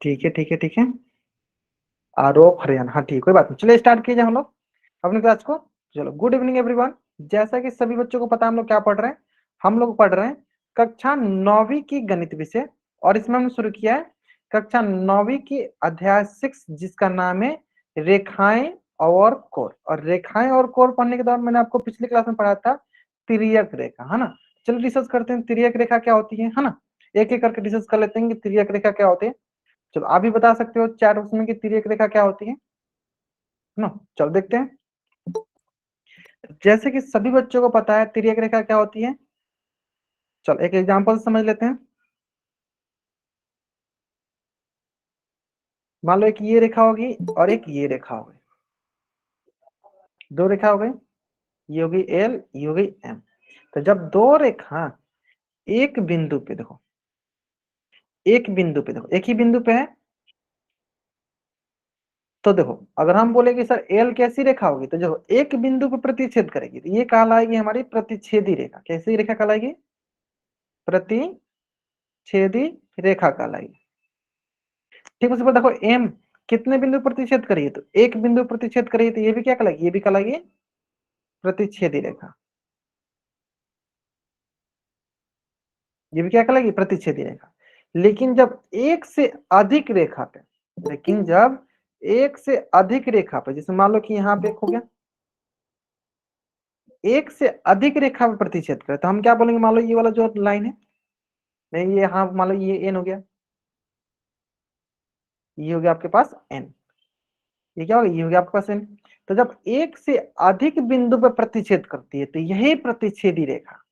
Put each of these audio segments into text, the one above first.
ठीक है ठीक है ठीक है। आरोप हरियाणा, हाँ ठीक, कोई बात नहीं, चलिए स्टार्ट कीजिए हम लोग अपने क्लास को। चलो, गुड इवनिंग एवरीवन। जैसा कि सभी बच्चों को पता है हम लोग क्या पढ़ रहे हैं, हम लोग पढ़ रहे हैं कक्षा 9वीं की गणित विषय। और इसमें हमने शुरू किया है कक्षा 9वीं की अध्याय 6, जिसका नाम है रेखाएं और कोण। और रेखाएं और कोण पढ़ने के दौरान मैंने आपको पिछली क्लास में पढ़ाया था तिर्यक रेखा, है ना। चलो डिस्कस करते हैं तिर्यक रेखा क्या होती है ना। एक एक करके डिस्कस कर लेते हैं कि तिर्यक रेखा क्या होती है। चलो आप भी बता सकते हो चैट बॉक्स में कि तिर्यक रेखा क्या होती है ना। चलो देखते हैं। जैसे कि सभी बच्चों को पता है तिर्यक रेखा क्या होती है। चलो एक एग्जांपल समझ लेते हैं। मान लो एक ये रेखा होगी और एक ये रेखा होगी, दो रेखा हो गई, ये होगी एल, ये होगी एम। तो जब दो रेखा एक बिंदु पे देखो, एक बिंदु पे देखो, एक ही बिंदु पे है, तो देखो अगर हम बोले कि सर एल कैसी रेखा होगी, तो जो एक बिंदु पे प्रतिच्छेद करेगी तो ये कहलाएगी हमारी प्रतिच्छेदी रेखा। कैसी रेखा कहलाएगी? प्रतिच्छेदी रेखा कहलाएगी। ठीक है, देखो एम कितने बिंदु प्रतिच्छेद करिए, तो एक बिंदु प्रतिच्छेद करिए, तो ये भी क्या कहलाएगी, ये भी कहलाएगी प्रतिच्छेदी रेखा। ये भी क्या कहलाएगी, प्रतिच्छेदी रेखा। लेकिन जब एक से अधिक रेखा पे, लेकिन जब एक से अधिक रेखा पे, जैसे मान लो कि यहाँ पे हो गया, एक से अधिक रेखा पे प्रतिच्छेद करे, तो हम क्या बोलेंगे, मान लो ये वाला जो लाइन है, नहीं ये, हाँ मान लो ये एन हो गया, ये हो गया आपके पास एन, ये क्या होगा, ये हो गया आपके पास एन। तो जब एक से अधिक बिंदु पर प्रतिच्छेद करती है तो यही प्रतिच्छेदी रेखा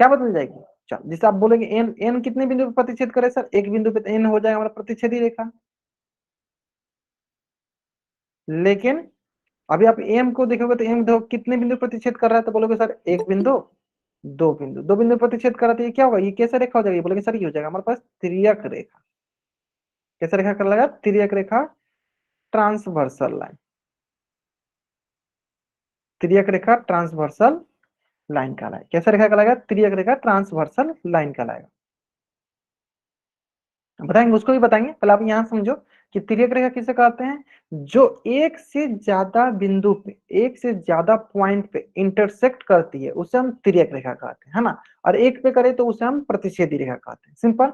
क्या बदल जाएगी। चल जैसे आप बोलेंगे एन, एन कितने बिंदु पर प्रतिच्छेद करे सर, एक बिंदु पे, एन हो जाएगा हमारा प्रतिच्छेदी रेखा। लेकिन अभी आप एम को देखोगे तो एम देखो कितने बिंदु प्रतिच्छेद कर रहा है, तो बोलोगे सर एक बिंदु, दो बिंदु, दो बिंदु प्रतिच्छेद कर रहा है, तो ये क्या होगा, ये कैसा रेखा हो जाएगी, बोलोगे सर ये हो जाएगा हमारे पास तिर्यक रेखा। कैसा रेखा कर लगा, तिर्यक रेखा, ट्रांसवर्सल लाइन, तिर्यक रेखा ट्रांसवर्सल लाइन कहलाएगा। कैसा रेखा कहलाएगा, तिर्यक रेखा ट्रांसवर्सल लाइन कहलाएगा। बताएंगे, उसको भी बताएंगे, पहले आप यहाँ समझो कि तिर्यक रेखा किसे कहते हैं, जो एक से ज्यादा बिंदु पे, एक से ज्यादा पॉइंट पे इंटरसेक्ट करती है उसे हम तिर्यक रेखा कहते हैं, है ना। और एक पे करे तो उसे हम प्रतिच्छेदी रेखा कहते हैं, सिंपल।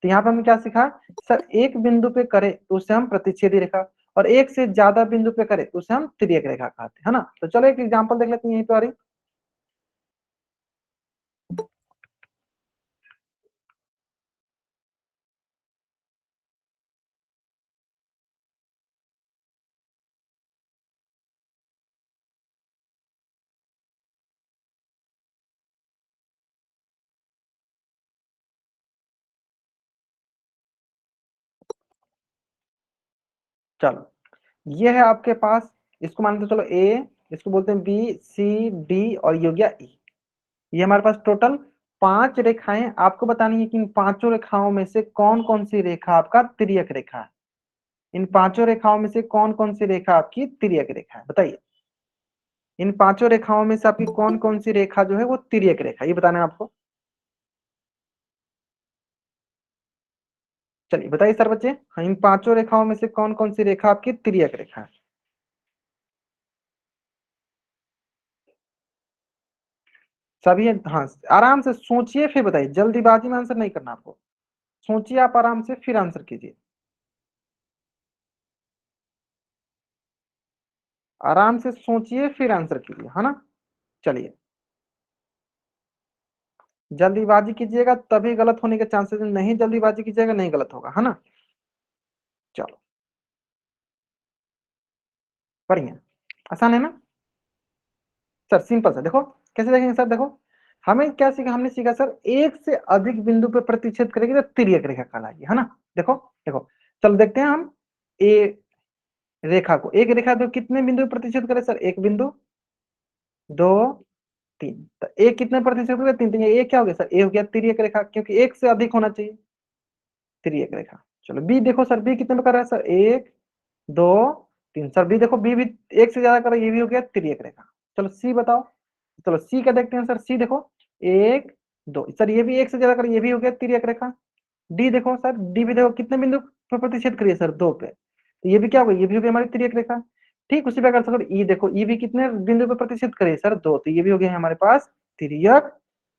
तो यहाँ पे हमने क्या सीखा, सर एक बिंदु पे करे तो उसे हम प्रतिच्छेदी रेखा, और एक से ज्यादा बिंदु पे करे तो उसे हम तिर्यक रेखा कहते हैं, है ना। तो चलो एक एग्जाम्पल देख लेते हैं यहीं पे आ रही। चलो ये है आपके पास, इसको मानते चलो ए, इसको बोलते हैं बी सी डी, और ये हो गया ई। ये हमारे पास टोटल 5 रेखाएं, आपको बतानी है कि इन 5 रेखाओं में से कौन कौन सी रेखा आपका तिर्यक रेखा है। इन 5 रेखाओं में से कौन कौन सी रेखा आपकी तिर्यक रेखा है, बताइए। इन 5 रेखाओं में से आपकी कौन कौन सी रेखा जो है वो तिर्यक रेखा, ये बताना है आपको। चलिए बताइए सर बच्चे, हाँ, इन 5 रेखाओं में से कौन कौन सी रेखा आपकी तिर्यक रेखा है। सभी, हाँ, आराम से सोचिए फिर बताइए, जल्दीबाजी में आंसर नहीं करना आपको। सोचिए आप आराम से, फिर आंसर कीजिए, आराम से सोचिए फिर आंसर कीजिए, है ना। चलिए, जल्दीबाजी कीजिएगा तभी गलत होने के चांसेस, नहीं जल्दीबाजी कीजिएगा नहीं गलत होगा, है ना। चलो बढ़िया, आसान है ना। सर सिंपल सा देखो, कैसे देखेंगे सर, देखो हमें क्या सीखा, हमने सीखा सर एक से अधिक बिंदु पे प्रतिच्छेद करेगी तो तिर्यक रेखा कहलाएगी, है ना। देखो देखो, चलो देखते हैं हम ए रेखा को, एक रेखा तो कितने बिंदु पे प्रतिच्छेद करे सर, एक बिंदु, दो, तीन। तो ए कितने प्रतिशत हो गया, तीन, तीन, ये क्या हो गया सर, ए हो गया तिर्यक रेखा, क्योंकि एक से अधिक होना चाहिए तिर्यक रेखा। चलो बी देखो सर, बी कितने पे कर रहा है सर, एक, दो, तीन। सर बी देखो, बी भी एक से ज्यादा कर रहा है, ये भी हो गया तिर्यक रेखा। चलो सी बताओ, चलो सी का देखते हैं सर, सी देखो, एक, दो। सर ये भी एक से ज्यादा कर, ये भी हो गया तिर्यक रेखा। डी देखो सर, डी भी देखो कितने बिंदु पर प्रतिच्छेद करिए सर, 2 पे, तो ये भी क्या होगा, ये भी होगी हमारी तिर्यक रेखा। ठीक उसी प्रकार सर ई देखो, ई भी कितने बिंदु पर प्रतिच्छेद करिए सर, 2, तो ये भी हो गया हमारे पास तिर्यक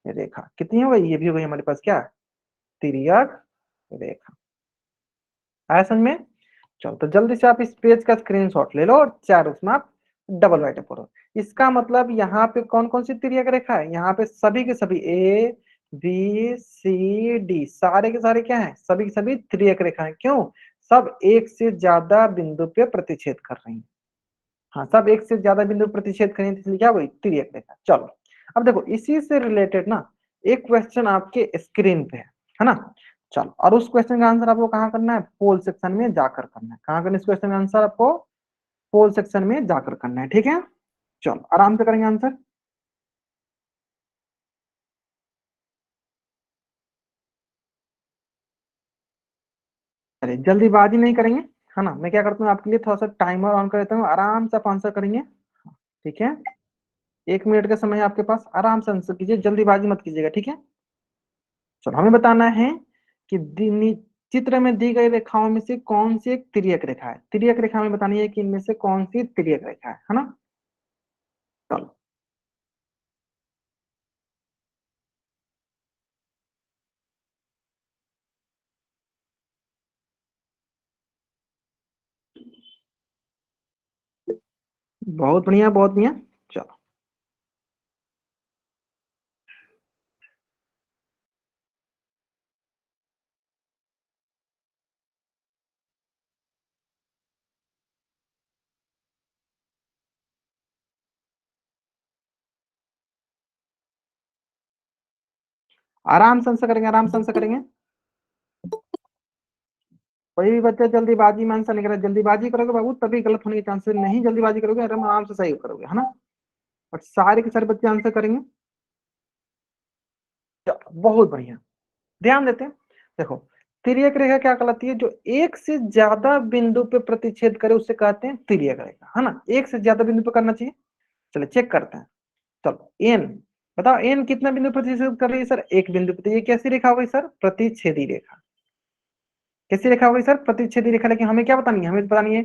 रेखा। कितनी हो गई, ये भी हो गई हमारे पास क्या, तिर्यक रेखा। आया समझ में? चलो तो जल्दी से आप इस पेज का स्क्रीनशॉट ले लो और चार उसमें आप डबल राइट करो। इसका मतलब यहाँ पे कौन कौन सी तिर्यक रेखा है, यहाँ पे सभी के सभी ए बी सी डी सारे के सारे क्या है, सभी के सभी तिर्यक रेखा है। क्यों? सब एक से ज्यादा बिंदु पे प्रतिच्छेद कर रही है। हाँ, सब एक से ज्यादा बिंदु प्रतिच्छेद करें, इसलिए क्या हुई, तिर्यक रेखा। चलो अब देखो इसी से रिलेटेड ना एक क्वेश्चन आपके स्क्रीन पे है ना। चलो, और उस क्वेश्चन का आंसर आपको कहाँ करना है, पोल सेक्शन में जाकर करना है। कहाँ करना है इस क्वेश्चन का आंसर आपको, पोल सेक्शन में जाकर करना है। ठीक है, चलो आराम से करेंगे आंसर। चलिए जल्दीबाजी नहीं करेंगे, है ना। मैं क्या करता हूँ आपके लिए थोड़ा सा टाइमर ऑन कर देता हूँ, आराम से आप आंसर करेंगे। ठीक है, 1 मिनट का समय है आपके पास, आराम से आंसर कीजिए, जल्दीबाजी मत कीजिएगा। ठीक है, चलो हमें बताना है कि चित्र में दी गई रेखाओं में से कौन सी एक तिर्यक रेखा है। तिर्यक रेखा में बतानी है कि इनमें से कौन सी तिर्यक रेखा है ना। चलो बहुत बढ़िया, बहुत बढ़िया। चलो आराम से आंसर करेंगे, आराम से आंसर करेंगे। कोई भी बच्चा जल्दीबाजी में आंसर नहीं करेगा, जल्दीबाजी करोगे बाबू तभी गलत होने के चांसेस, नहीं जल्दीबाजी करोगे आराम आराम से सही करोगे, है ना। और सारे के सारे बच्चे आंसर करेंगे। चलो बहुत बढ़िया, ध्यान देते हैं। देखो तिर्यक रेखा क्या कहलाती है, जो एक से ज्यादा बिंदु पे प्रतिच्छेद करे उसे कहते हैं तिर्यक रेखा, है ना। एक से ज्यादा बिंदु पे करना चाहिए। चलो चेक करते हैं। चलो एन, बताओ एन कितना बिंदु प्रतिच्छेद कर रही है सर, एक बिंदु पे, तो ये कैसी रेखा हो गई सर, प्रतिच्छेदी रेखा। कैसी रेखा हो गई सर, प्रतिच्छेदी रेखा। लेकिन हमें क्या बतानी है, हमें बतानी है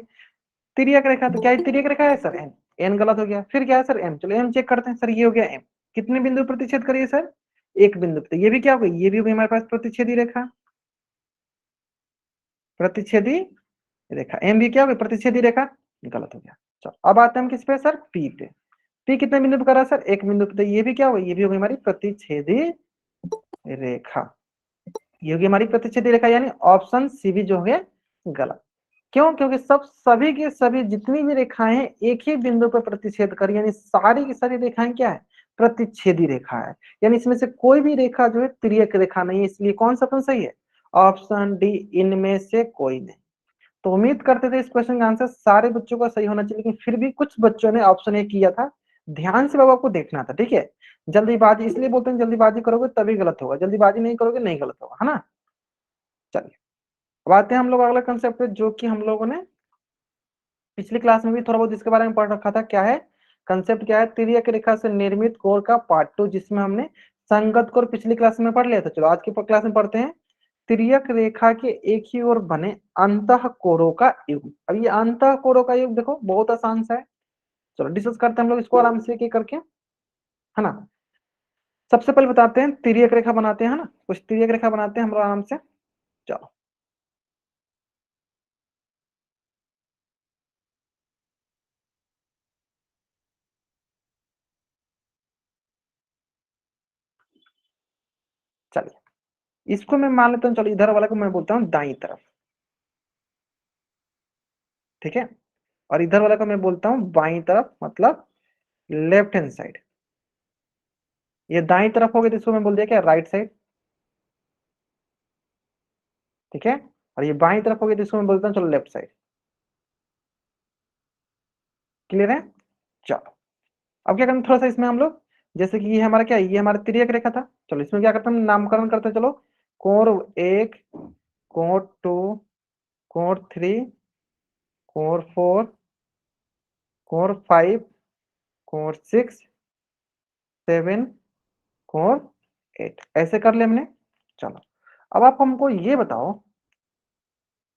तिर्यक रेखा, तो क्या ये तिर्यक रेखा है सर, एन। एन गलत हो गया, फिर क्या है सर, एम। चलो एम चेक करते हैं, सर ये हो गया एम, कितने बिंदु प्रतिच्छेद करिए सर, एक बिंदु पे, तो ये भी क्या हो गई, ये भी हो गई हमारे पास प्रतिच्छेदी रेखा। प्रतिच्छेदी रेखा, एम भी क्या हो गई, प्रतिच्छेदी रेखा। गलत हो गया। चलो अब आते हैं हम किस पे सर, पी पे। पी कितने बिंदु पे करा सर, एक बिंदु पे, तो ये भी क्या हो गई, ये भी हो गई हमारी प्रतिच्छेदी रेखा। ये होगी हमारी प्रतिच्छेदी रेखा, यानी ऑप्शन सी भी जो है गलत। क्यों? क्योंकि सभी के सभी जितनी भी रेखाएं हैं एक ही बिंदु पर प्रतिच्छेद कर, यानी सारी की सारी रेखाएं क्या है, प्रतिच्छेदी रेखा है। यानी इसमें से कोई भी रेखा जो है तिर्यक रेखा नहीं है, इसलिए कौन सा ऑप्शन सही है, ऑप्शन डी, इनमें से कोई नहीं। तो उम्मीद करते थे इस क्वेश्चन का आंसर सारे बच्चों का सही होना चाहिए, लेकिन फिर भी कुछ बच्चों ने ऑप्शन ए किया था। ध्यान से बाबा आपको देखना था। ठीक है, जल्दीबाजी इसलिए बोलते हैं, जल्दीबाजी करोगे तभी गलत होगा, जल्दीबाजी नहीं करोगे नहीं गलत होगा, है ना। चलिए अब आते हैं हम लोग अगला कंसेप्ट पे, जो कि हम लोगों ने पिछली क्लास में भी थोड़ा बहुत इसके बारे में पढ़ रखा था। क्या है कंसेप्ट, क्या है, तिर्यक रेखा से निर्मित कोण का पार्ट 2, जिसमें हमने संगत कोण पिछली क्लास में पढ़ लिया था। चलो आज की क्लास में पढ़ते हैं तिर्यक रेखा के एक ही ओर बने अंतः कोणों का युग। अब ये अंतः कोणों का युग देखो बहुत आसान सा है। चलो डिस्कस करते हैं हम लोग इसको आराम से एक एक करके, है ना। सबसे पहले बताते हैं तिर्यक रेखा बनाते हैं, है ना, कुछ तिर्यक रेखा बनाते हैं हम लोग आराम से। चलो चलिए इसको मैं मान लेता हूँ, चलो इधर वाला को मैं बोलता हूँ दाई तरफ, ठीक है। और इधर वाला को मैं बोलता हूँ बाई तरफ, मतलब लेफ्ट हैंड साइड। ये दाई तरफ हो गया तो इसको मैं बोल दिया क्या, राइट साइड, ठीक है। और ये बाई तरफ हो गया तो इसको मैं बोलता हूँ चलो लेफ्ट साइड। क्लियर है? चलो अब क्या करना थोड़ा सा इसमें हम लोग, जैसे कि ये हमारा क्या है, ये हमारा तिर्यक रेखा था। चलो इसमें क्या करते हैं, नामकरण करते हैं। चलो कोण 1, कोण 2, कोण 3, कोण 4, कोण 5, कोण 6, 7, कोण 8, ऐसे कर ले हमने। चलो अब आप हमको ये बताओ,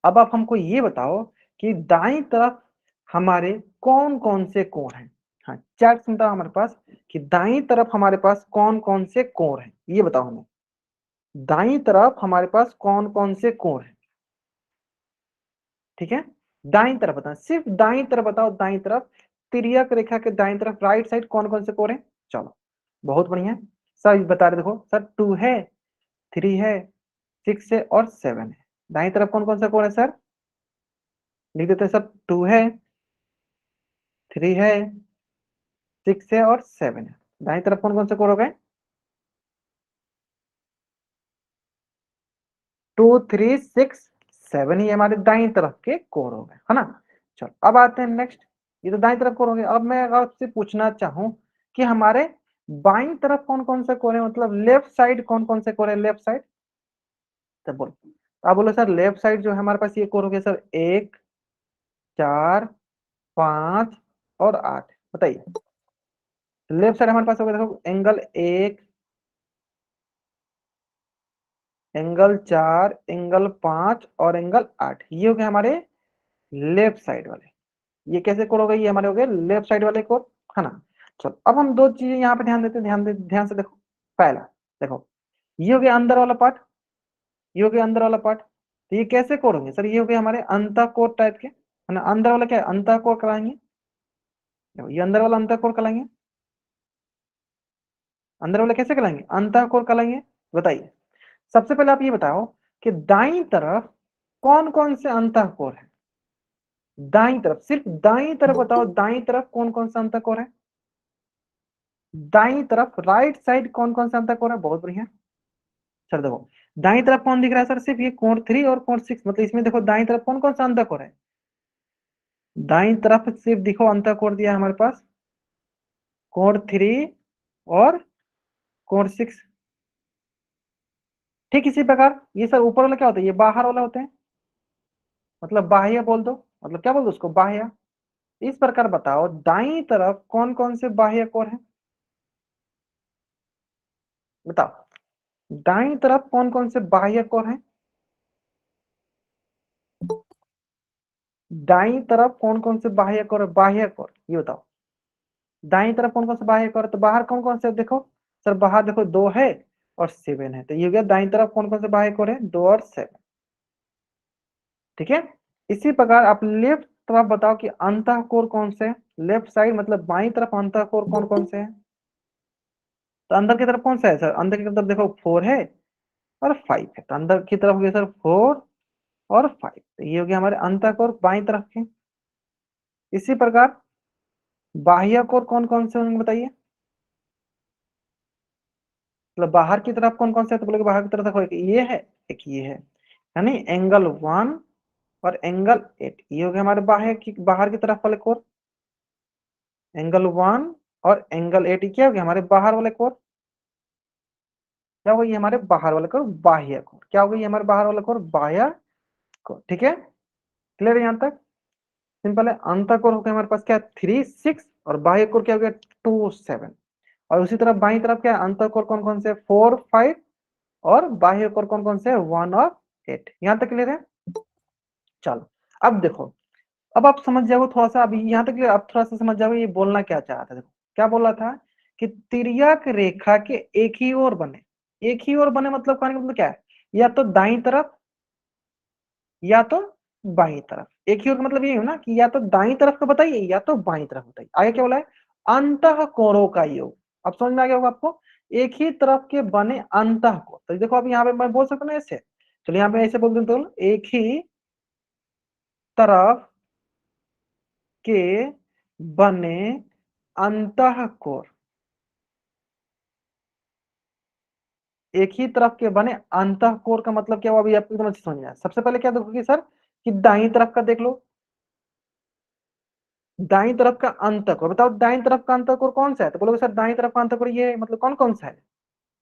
अब आप हमको ये बताओ कि दाईं तरफ हमारे कौन कौन से कोण हैं। हाँ, चार्ट में बताओ हमारे पास कि दाईं तरफ हमारे पास कौन कौन से कोण हैं, ये बताओ हमें। दाईं तरफ हमारे पास कौन कौन से कोण हैं, ठीक है। दाईं तरफ बताओ, सिर्फ दाईं तरफ बताओ, दाईं तरफ तिर्यक रेखा के दाईं तरफ राइट साइड कौन कौन से कोण हैं। चलो बहुत बढ़िया, सर बता रहे, देखो सर 2 है, 3 है, 6 है और 7 है। दाईं तरफ कौन कौन सा कोण है सर, लिख देते हैं सर। 2 है, 3 है, 6 है और 7 है। दाईं तरफ कौन कौन से कोण हो गए, 2, 3, 6, 7 ही हमारे दाईं तरफ के कोण हो गए, है ना। चलो अब आते हैं नेक्स्ट, ये तो दाईं तरफ कोण हो गए। अब मैं आपसे पूछना चाहूं कि हमारे बाईं तरफ कौन कौन से कोण है, मतलब लेफ्ट साइड कौन कौन से कोण है, लेफ्ट साइड। तो बोलो, आप बोलो सर लेफ्ट साइड जो है हमारे पास ये कोण हो गया सर 1, 4, 5 और 8। बताइए, लेफ्ट साइड हमारे पास हो गया, देखो एंगल 1, एंगल 4, एंगल 5 और एंगल 8, ये हो गए हमारे लेफ्ट साइड वाले। ये कैसे कोण हो गए, ये हमारे हो गए लेफ्ट साइड वाले कोण, है ना। चलो अब हम दो चीजें यहाँ पे ध्यान देते हैं, ध्यान से देखो। पहला देखो, ये हो गया अंदर वाला पार्ट, ये हो गया अंदर वाला पार्ट। तो ये कैसे कोण होंगे सर, ये हो गए हमारे अंतःकोण टाइप के, है ना। अंदर वाला क्या है, अंतःकोण कराएंगे। देखो ये अंदर वाला अंतःकोण कराएंगे, अंदर वाला कैसे कराएंगे, अंतःकोण कराएंगे। बताइए, सबसे पहले आप ये बताओ कि दाईं तरफ कौन कौन से अंतःकोण है। दाईं तरफ, सिर्फ दाईं तरफ बताओ, दाईं तरफ कौन कौन सा अंतःकोण है। दाईं तरफ राइट साइड कौन कौन सा अंतःकोण है, बहुत बढ़िया। सर देखो दाईं तरफ कौन दिख रहा है सर, सिर्फ ये कोण 3 और कोण 6, मतलब इसमें देखो दाईं तरफ कौन कौन सा अंतःकोण है। दाईं तरफ सिर्फ दिखो अंतःकोण दिया है हमारे पास, कोण 3 और कोण 6। ठीक इसी प्रकार ये सर ऊपर वाला क्या होता है, ये बाहर वाला होते हैं, मतलब बाह्य बोल दो, मतलब क्या बोल दो उसको, बाह्य। इस प्रकार बताओ दाईं तरफ कौन कौन से बाह्य कोण है, बताओ दाईं तरफ कौन कौन से बाह्य कोण है। दाईं तरफ कौन कौन से बाह्य कोण, बाह्य कोण ये बताओ। दाईं तरफ कौन कौन से बाह्य कोण है, तो बाहर कौन कौन से देखो। सर बाहर देखो 2 है और 7 है, तो ये हो गया दाईं तरफ कौन कौन से बाह्य कोण है, 2 और 7। ठीक है, इसी प्रकार आप लेफ्ट तरफ बताओ कि अंतःकोण कौन से, लेफ्ट साइड मतलब बाईं तरफ अंतःकोण कौन कौन से है। तो अंदर की तरफ कौन सा है सर, अंदर की तरफ देखो 4 है और 5 है, तो अंदर की तरफ हो गया सर 4 और 5, तो ये हो गया हमारे अंतःकोण बाईं तरफ के। इसी प्रकार बाह्य कोण कौन कौन से होंगे बताइए, मतलब बाहर की तरफ कौन कौन से है, तो बोलोगे बाहर की तरफ देखो एक ये है, एक ये है, यानी एंगल 1 और एंगल 8, ये हो गया हमारे बाहर की तरफ वाले कोण। एंगल 1 और एंगल 8 क्या हो गया हमारे बाहर वाले कोण। क्या हो गई हमारे बाहर वाले कोण, बाह्य कोण। क्या हो गई हमारे बाहर वाला कोण, बाह्य कोण। ठीक है, क्लियर है यहाँ तक। सिंपल है, अंतःकोण हो गया हमारे पास क्या, 3, 6 और बाह्य कोण क्या हो गया 2, 7। और उसी तरफ बाई तरफ क्या है, अंतःकोण कौन कौन से 4, 5 और बाह्य कोण कौन कौन से 1 और 8। यहाँ तक क्लियर है। चलो अब देखो, अब आप समझ जाओगे थोड़ा सा, अभी यहाँ तक क्लियर, अब थोड़ा सा समझ जाओगे ये बोलना क्या चाह रहा था। देखो क्या बोल रहा था कि तिर्यक रेखा के एक ही ओर बने, एक ही ओर बने मतलब कहने का मतलब क्या है, या तो दाईं तरफ या तो बाईं तरफ। एक ही ओर का मतलब ये है ना कि या तो दाईं तरफ का बताइए या तो बाईं तरफ बताइए। आगे क्या बोला है, अंतः कोणों का योग। अब समझ में आ गया होगा आपको, एक ही तरफ के बने अंतः कोण। तो देखो अब यहाँ पे मैं बोल सकता हूँ ना ऐसे, चलिए यहाँ पे ऐसे बोल दूं तो एक ही तरफ के बने अंतः कोण, एक ही तरफ के बने अंतः कोण का मतलब क्या हुआ, अभी आपको एकदम अच्छे समझ में आया। सबसे पहले क्या देखोगे सर कि दाईं तरफ का देख लो, दाईं तरफ का अंतःकोण बताओ, दाईं तरफ का अंतःकोण कौन सा है, तो बोलोगे सर दाईं तरफ का अंतःकोण ये मतलब कौन कौन सा है,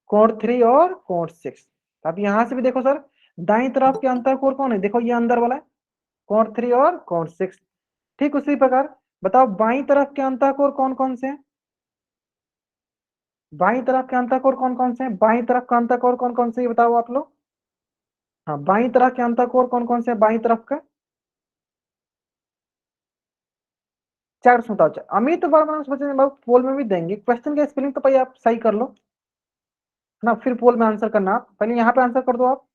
कोण 3 और कोण 6। अब यहां से भी देखो सर दाईं तरफ के अंतःकोण कौन है, देखो ये अंदर वाला है, कोण 3 और कोण 6। ठीक उसी प्रकार बताओ बाईं तरफ के अंतःकोण कौन कौन से हैं, बाईं तरफ के अंतःकोण कौन कौन से हैं, बाईं तरफ का अंतःकोण कौन कौन से, ये बताओ आप लोग। हाँ, बाई तरफ के अंतःकोर कौन कौन से हैं बाई तरफ के? 4 बताओ। अमित वर्मा सोचे पोल में भी देंगे, क्वेश्चन का स्पेलिंग तो पहले आप सही कर लो ना, फिर पोल में आंसर करना। आप पहले यहाँ पे आंसर कर दो। आप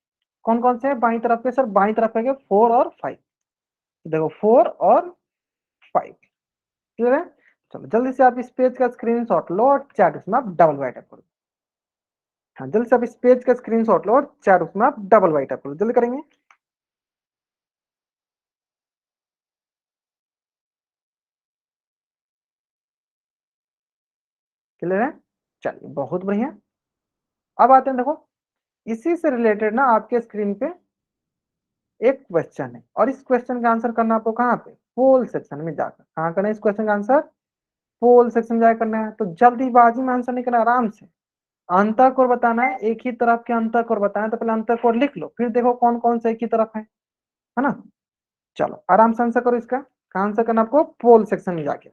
कौन कौन से हैं बाई तरफ के? सर बाई तरफ के 4 और 5। देखो 4 और 5 क्लियर है। चलो जल्दी से आप इस पेज का स्क्रीनशॉट लो और चैट उसमें आप डबल वाइट टाइप करो। हाँ, जल्दी से आप इस पेज का स्क्रीनशॉट लो और चैट उसमें आप डबल वाइट टाइप करो, जल्दी करेंगे। क्लियर है, चलिए बहुत बढ़िया। अब आते हैं, देखो इसी से रिलेटेड ना आपके स्क्रीन पे एक क्वेश्चन है, और इस क्वेश्चन का आंसर करना आपको कहाँ पे? पोल सेक्शन में जाकर। कहाँ करना है इस क्वेश्चन का आंसर? पोल सेक्शन में जाकर करना है। तो जल्दीबाजी में आंसर नहीं करना, आराम से अंतःकोर बताना है, एक ही तरफ के अंतःकोर बताना है। तो पहले अंतःकोर लिख लो, फिर देखो कौन कौन से एक ही तरफ है ना। चलो आराम से आंसर करो इसका। कहाँ आंसर करना आपको? पोल सेक्शन में जाके।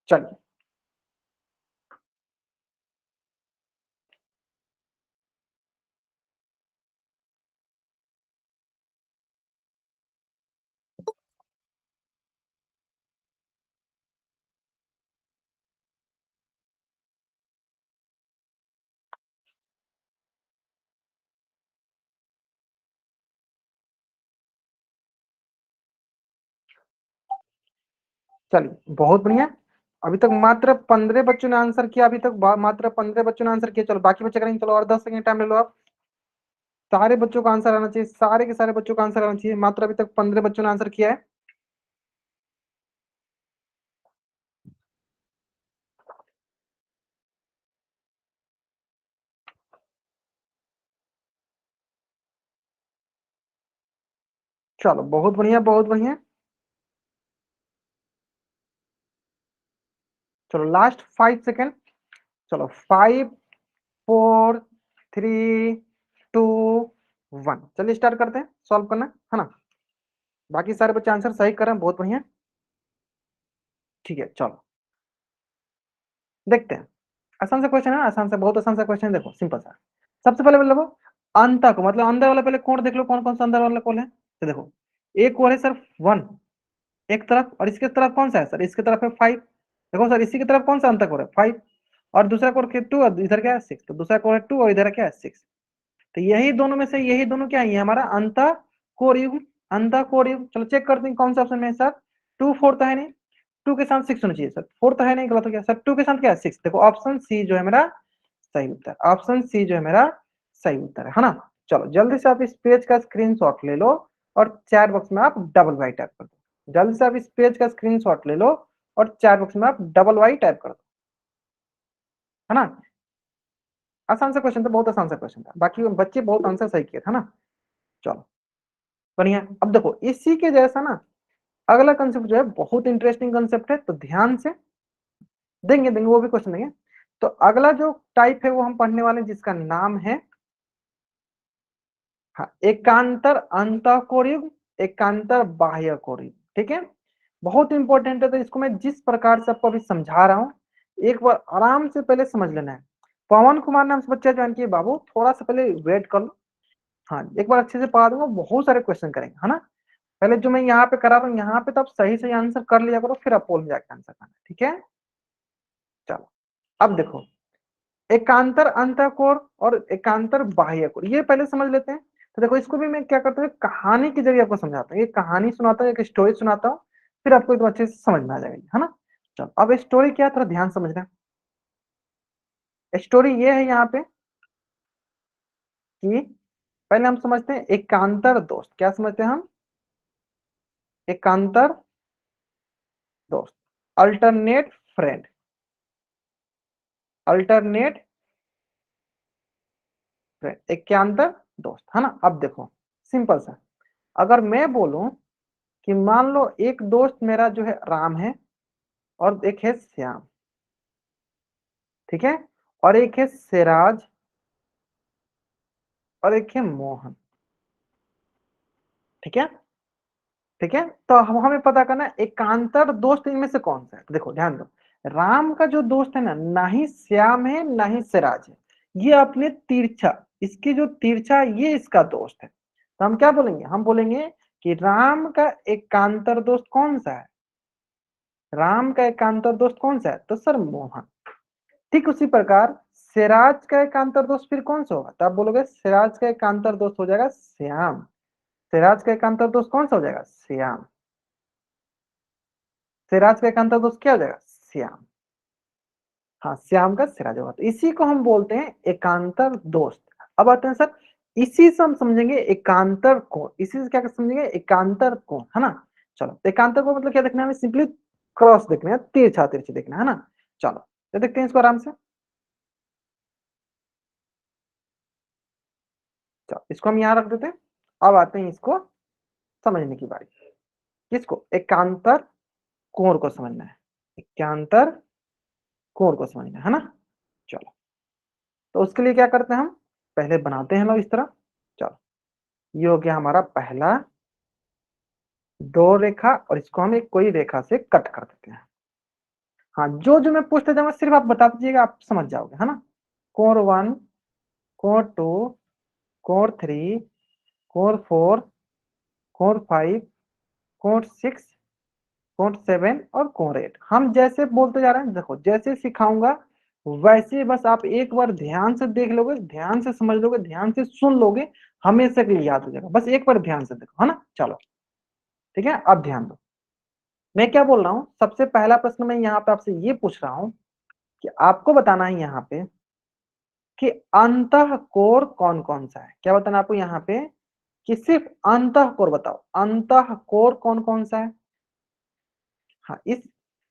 चलिए चलिए बहुत बढ़िया। अभी तक मात्र 15 बच्चों ने आंसर किया। अभी तक मात्र 15 बच्चों ने आंसर किया। चलो बाकी बच्चे करेंगे। चलो और 10 सेकंड टाइम ले लो आप। सारे बच्चों का आंसर आना चाहिए, सारे के सारे बच्चों का आंसर आना चाहिए। मात्र अभी तक 15 बच्चों ने आंसर किया है। चलो बहुत बढ़िया बहुत बढ़िया। चलो लास्ट 5 सेकेंड। चलो 5, 4, 3, 2, 1। चलिए स्टार्ट करते हैं सॉल्व करना, है ना। बाकी सारे बच्चे आंसर सही कर रहे हैं, बहुत बढ़िया। ठीक है चलो देखते हैं। आसान सा क्वेश्चन है, आसान सा, बहुत आसान सा क्वेश्चन है। देखो सिंपल सा। सबसे पहले देखो अंत को, मतलब अंदर वाला पहले कोण देख लो, कौन कौन सा अंदर वाला कोण है। तो देखो एक कोण है सर 1 एक तरफ, और इसके तरफ कौन सा है सर? इसके तरफ है 5। देखो सर इसी की तरफ कौन सा अंत कोण है? 5। और दूसरा कोण 2 और इधर क्या है 6। तो दूसरा कोण है 2 और इधर क्या है 6। तो यही दोनों में से यही दोनों क्या है? हमारा अंत कोण युग्म। अंत कोण युग्म। चलो चेक करते हैं कौन सा ऑप्शन में है सर। 2 4 तो है नहीं, 2 के साथ 6 होना चाहिए सर। 4 तो है नहीं, गलत हो गया सर। 2 के साथ क्या है 6। देखो ऑप्शन सी जो है मेरा सही उत्तर। ऑप्शन सी जो है मेरा सही उत्तर है ना। चलो जल्दी से आप इस पेज का स्क्रीनशॉट ले लो और चैट बॉक्स में आप डबल वाई टाइप कर दो। जल्दी से आप इस पेज का स्क्रीनशॉट ले लो और चैट बॉक्स में आप डबल वाई टाइप कर दो, है ना। आसान सा क्वेश्चन था, बहुत आसान सा क्वेश्चन था। बाकी बच्चे बहुत आंसर सही किए था ना। चलो बढ़िया। अब देखो इसी के जैसा ना अगला कंसेप्ट जो है बहुत इंटरेस्टिंग कंसेप्ट है, तो ध्यान से देंगे देंगे वो भी क्वेश्चन देंगे। तो अगला जो टाइप है वो हम पढ़ने वाले हैं, जिसका नाम है हाँ एकांतर अंतःकोण युग्म, एकांतर बाह्य कोण युग्म। ठीक है, बहुत इंपॉर्टेंट है। तो इसको मैं जिस प्रकार से आपको अभी समझा रहा हूँ, एक बार आराम से पहले समझ लेना है। पवन कुमार नाम से बच्चा ज्वाइन किए बाबू, थोड़ा सा पहले वेट कर लो। हाँ एक बार अच्छे से पढ़ा दूंगा, बहुत सारे क्वेश्चन करेंगे, है ना। पहले जो मैं यहाँ पे करा रहा हूँ, यहाँ पे तो आप सही सही आंसर कर लिया करो, फिर आप पोल में जाकर आंसर करना, ठीक है। चलो अब देखो एकांतर अंतःकोण और एकांतर बाह्य कोण, ये पहले समझ लेते हैं। तो देखो इसको भी मैं क्या करता हूँ, कहानी के जरिए आपको समझाता हूँ। एक कहानी सुनाता हूँ, एक स्टोरी सुनाता हूँ, फिर आपको एकदम अच्छे से समझ में आ जाएगी, है ना। चलो अब स्टोरी क्या है, थोड़ा ध्यान समझना। स्टोरी ये है यहाँ पे कि पहले हम समझते हैं एकांतर दोस्त। क्या समझते हैं हम? एकांतर दोस्त, अल्टरनेट फ्रेंड, अल्टरनेट फ्रेंड, एकांतर दोस्त, है ना। अब देखो सिंपल सा, अगर मैं बोलूं कि मान लो एक दोस्त मेरा जो है राम है और एक है श्याम, ठीक है, और एक है सिराज और एक है मोहन। ठीक है, ठीक है, तो हम हमें पता करना है एकांतर दोस्त इनमें से कौन सा है। तो देखो ध्यान दो, राम का जो दोस्त है ना ही श्याम है ना ही सिराज है, ये अपने तिरछा, इसकी जो तिरछा ये इसका दोस्त है। तो हम क्या बोलेंगे, हम बोलेंगे कि राम का एकांतर दोस्त कौन सा है, राम का एकांतर दोस्त कौन सा है, तो सर मोहन। ठीक उसी प्रकार सिराज का एकांतर दोस्त फिर कौन सा होगा, तो आप बोलोगे सिराज का एकांतर दोस्त हो जाएगा श्याम। सिराज का एकांतर दोस्त कौन सा हो जाएगा, श्याम। सिराज का एकांतर दोस्त क्या हो जाएगा, श्याम। हाँ, श्याम का सिराज होगा, तो इसी को हम बोलते हैं एकांतर दोस्त। अब आते हैं सर, इसी से हम समझेंगे एकांतर कोण, इसी से क्या समझेंगे, एकांतर कोण, है ना। चलो, तो एकांतर कोण मतलब क्या देखना है हमें, सिंपली क्रॉस देखना है, तिरछा तिरछी देखना है ना। चलो तो देखते हैं इसको आराम से। चलो इसको हम यहाँ रख देते हैं। अब आते हैं इसको समझने की बारी, किसको, एकांतर कोण को समझना है, एकांतर कोण को समझना है ना। चलो, तो उसके लिए क्या करते हैं, हम पहले बनाते हैं लोग इस तरह। चलो, ये हो गया हमारा पहला दो रेखा, और इसको हम एक कोई रेखा से कट कर देते हैं। हाँ, जो जो मैं पूछते जाऊंगा सिर्फ आप बता दीजिएगा, आप समझ जाओगे, है ना। कोण 1, कोण 2, कोण 3, कोण 4, कोण 5, कोण 6, कोण 7 और कोण 8। हम जैसे बोलते जा रहे हैं, देखो जैसे सिखाऊंगा वैसे बस आप एक बार ध्यान से देख लोगे, ध्यान से समझ लोगे, ध्यान से सुन लोगे, हमेशा के लिए याद हो जाएगा। बस एक बार ध्यान से देखो, है ना। चलो ठीक है, अब ध्यान दो, मैं क्या बोल रहा हूँ। सबसे पहला प्रश्न मैं यहाँ पे आपसे ये पूछ रहा हूँ कि आपको बताना है यहाँ पे कि अंतःकोण कौन कौन सा है। क्या बताना आपको यहाँ पे कि सिर्फ अंतःकोण बताओ, अंतःकोण कौन कौन सा है। हाँ, इस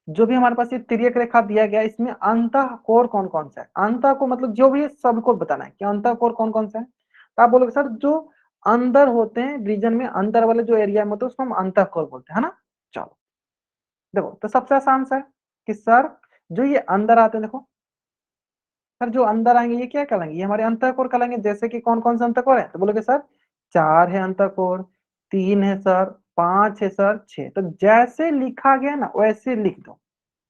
जो भी हमारे पास ये तिर्यक रेखा दिया गया इसमें अंतःकोण कौन कौन सा है, अंतःकोण मतलब जो भी है सबको बताना है कि अंतःकोण कौन कौन सा है। तो आप बोलोगे सर जो अंदर होते हैं रीजन में, अंदर वाले जो एरिया में होते हैं उसको हम अंतःकोण बोलते हैं, है ना। चलो देखो, तो सबसे आसान सा है कि सर जो ये अंदर आते हैं, देखो सर जो अंदर आएंगे ये क्या कहलाएंगे, ये हमारे अंतःकोण कहलाएंगे। जैसे कि कौन कौन से अंतःकोण है, तो बोलोगे सर 4 है अंतःकोण, 3 है सर, 5 है सर, 6। तो जैसे लिखा गया ना वैसे लिख दो।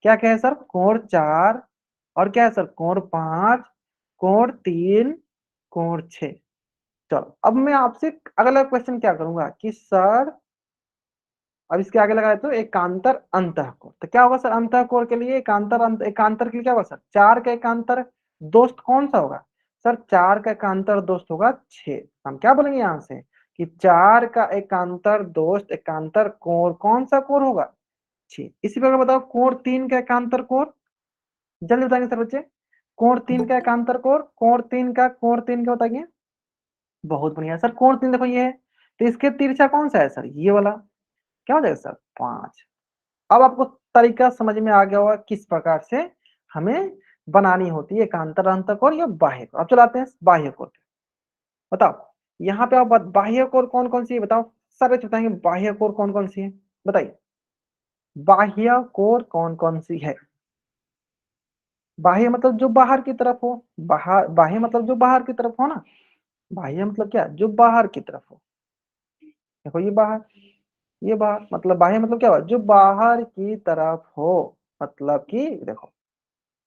क्या क्या है सर, कोण 4, और क्या है सर, कोण 5, कोण 3, कोण 6। चलो अब मैं आपसे अगला क्वेश्चन क्या करूंगा कि सर अब इसके आगे लगाए तो एकांतर अंतःकोण, तो क्या होगा सर अंतःकोण के लिए एकांतर के लिए क्या होगा सर, 4 का एकांतर दोस्त कौन सा होगा, सर 4 का एकांतर दोस्त होगा 6। हम क्या बोलेंगे यहां से कि 4 का एकांतर दोस्त एकांतर कोण कौन सा कोण होगा, 6। इसी प्रकार बताओ कोण 3 का एकांतर कोण, जल्दी बताएंगे सर बच्चे। कोण 3 का एकांतर कोण, कोण 3 का बताइए। बहुत बढ़िया सर, कोण 3 देखो ये है, तो इसके तिरछा कौन सा है सर, ये वाला। क्या हो जाएगा सर, 5। अब आपको तरीका समझ में आ गया होगा किस प्रकार से हमें बनानी होती है एकांतर अंतःकोण या बाह्य कोण। अब चलाते हैं बाह्य कोण, बताओ यहाँ पे आप बाह्य कोण कौन कौन सी है बताओ, सारे बताएंगे बाह्य कोण कौन कौन सी है, बताइए बाह्य कोण कौन कौन सी है। बाह्य मतलब जो बाहर की तरफ हो, बाहर, बाह्य मतलब जो बाहर की तरफ हो ना, बाह्य मतलब क्या, जो बाहर की तरफ हो। देखो ये बाहर, ये बाहर, मतलब बाह्य मतलब क्या हुआ, जो बाहर की तरफ हो। मतलब कि देखो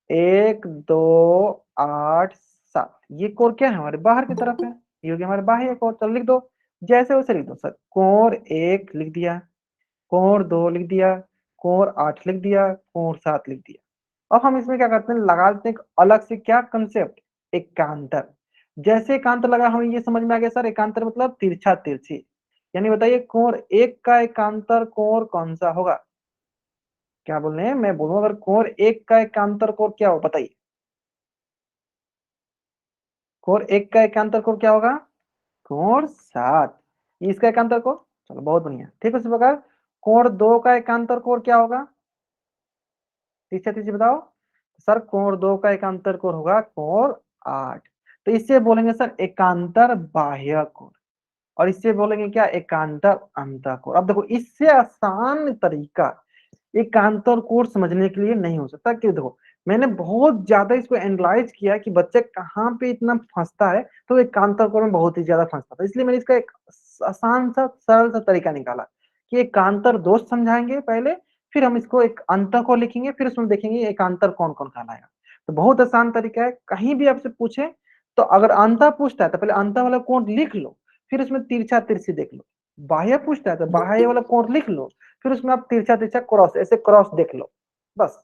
1 2 8 7, ये कोण क्या है, हमारे बाहर की तरफ है, ये हो गया हमारे बाह्य कोण। चलो लिख दो, जैसे वैसे लिख दो सर। कोण 1 लिख दिया, कोण 2 लिख दिया, कोण 8 लिख दिया, कोण 7 लिख दिया। अब हम इसमें क्या करते हैं, लगा देते हैं एक अलग से क्या कंसेप्ट, एकांतर। जैसे एकांतर लगा हमें ये समझ में आ गया सर, एकांतर मतलब तिरछा तिरछी। यानी बताइए कोण 1 का एकांतर कोण कौन सा होगा। क्या बोल रहे हैं, मैं बोलूं अगर कोण 1 का एकांतर कोण क्या हो बताइए, कोण 1 का एकांतर कोण क्या होगा, कोण 7। इसका एकांतर कोण, चलो बहुत बढ़िया। ठीक है, उसी प्रकार कोण 2 का एकांतर कोण क्या होगा, तीसरा तीसरी बताओ सर। कोण 2 का एकांतर कोण होगा कोण 8। तो इससे बोलेंगे सर एकांतर बाह्य कोण, और इससे बोलेंगे क्या, एकांतर अंतःकोण। अब देखो इससे आसान तरीका एकांतर कोण समझने के लिए नहीं हो सकता, कि देखो मैंने बहुत ज्यादा इसको एनालाइज किया कि बच्चे कहाँ पे इतना फंसता है, तो एकांतर कोण में बहुत ही ज्यादा फंसता था। इसलिए मैंने इसका एक आसान सा सरल सा तरीका निकाला कि एकांतर दोष समझाएंगे पहले, फिर हम इसको एक अंतर को लिखेंगे, फिर उसमें देखेंगे एकांतर कौन कौन कहलाएगा। तो बहुत आसान तरीका है, कहीं भी आपसे पूछे तो अगर अंतर पूछता है तो पहले अंतर वाला कोण लिख लो, फिर उसमें तिरछा तिरछी देख लो। बाह्य पूछता है तो बाह्य वाला कोण लिख लो, फिर उसमें आप तिरछा तिरछा क्रॉस, ऐसे क्रॉस देख लो। बस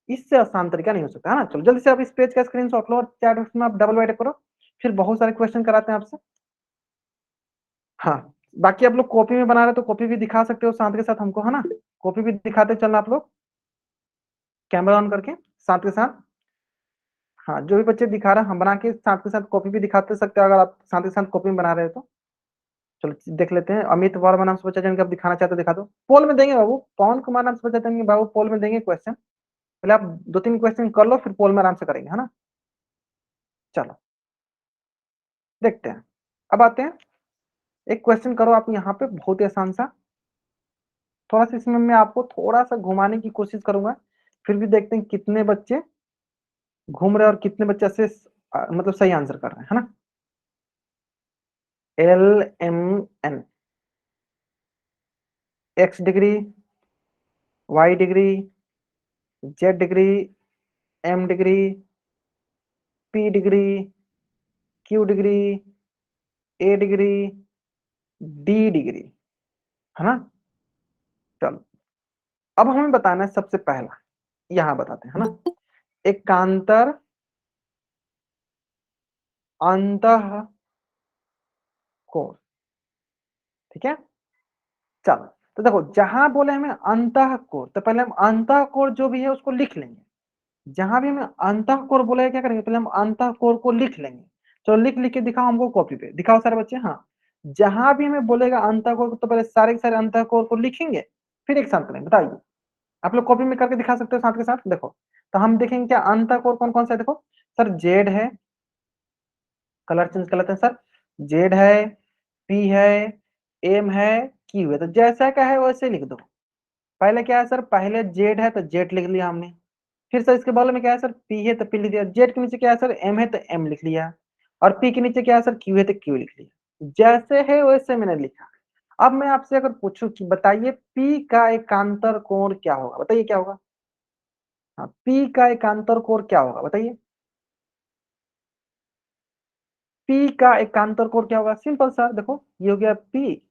इससे आसान तरीका नहीं हो सकता, है ना। चलो जल्दी से आप इस पेज का स्क्रीनशॉट लो और चैट बॉक्स में आप डबल वाइड करो, फिर बहुत सारे क्वेश्चन कराते हैं आपसे। हाँ, बाकी आप लोग कॉपी में बना रहे तो कॉपी भी दिखा सकते हो साथ के साथ हमको, है ना। कॉपी भी दिखाते चलना आप लोग, कैमरा ऑन करके साथ के साथ। हाँ, जो भी बच्चे दिखा रहे हैं हम बना के साथ के साथ कॉपी भी दिखाते सकते हो, अगर आप साथ के साथ कॉपी में बना रहे हो तो। चलो देख लेते हैं। अमित वर्मा नाम से बच्चा जिनका आप दिखाना चाहते हो दिखा दो। पोल में देंगे बाबू, पवन कुमार नाम से बच्चा जिनके बाबू पोल में देंगे क्वेश्चन। पहले आप 2-3 क्वेश्चन कर लो, फिर पोल में आराम से करेंगे, है ना। चलो देखते हैं। अब आते हैं, एक क्वेश्चन करो आप यहाँ पे, बहुत ही आसान सा। थोड़ा सा इसमें मैं आपको थोड़ा सा घुमाने की कोशिश करूंगा, फिर भी देखते हैं कितने बच्चे घूम रहे हैं और कितने बच्चे ऐसे मतलब सही आंसर कर रहे हैं, है ना। LMN, X degree, Y degree, Z degree, M degree, P degree, Q degree, A degree, D degree, है ना। चलो अब हमें बताना है सबसे पहला, यहां बताते हैं, है ना। एकांतर अंतः कोण, ठीक है। चलो तो देखो, जहां बोले हमें अंतः कोण, तो पहले हम अंतः कोण जो भी है उसको लिख लेंगे। जहां भी हमें अंतः कोण बोलेगा क्या करेंगे, पहले हम अंतः कोण को लिख लेंगे। चलो लिख लिख के दिखाओ हमको कॉपी पे, दिखाओ सारे बच्चे। हाँ, जहां भी हमें बोलेगा अंतः कोण तो पहले सारे के सारे अंतः कोण को लिखेंगे, फिर एक साथ करेंगे। बताइए, आप लोग कॉपी में करके दिखा सकते हो साथ के साथ। देखो तो हम देखेंगे क्या अंतः कोण कौन कौन सा है। देखो सर, जेड है, कलर चेंज कर लेते हैं सर। जेड है, पी है, एम है, क्यू है। तो जैसा क्या है वैसे लिख दो। पहले क्या है सर, पहले जेड है तो जेड लिख लिया हमने। फिर सर इसके बगल में क्या है सर, पी है तो पी लिख दिया। जेड के नीचे क्या है सर, एम है तो एम लिख लिया। और पी के नीचे क्या है सर, क्यू है तो क्यू लिख लिया। जैसे है वैसे मैंने लिखा। अब मैं आपसे अगर पूछूं कि बताइए पी का एकांतर कोण क्या होगा, बताइए क्या होगा। हाँ, पी का एकांतर कोण क्या होगा बताइए। पी का एकांतर कोण क्या होगा, सिंपल सा देखो, ये हो गया पी,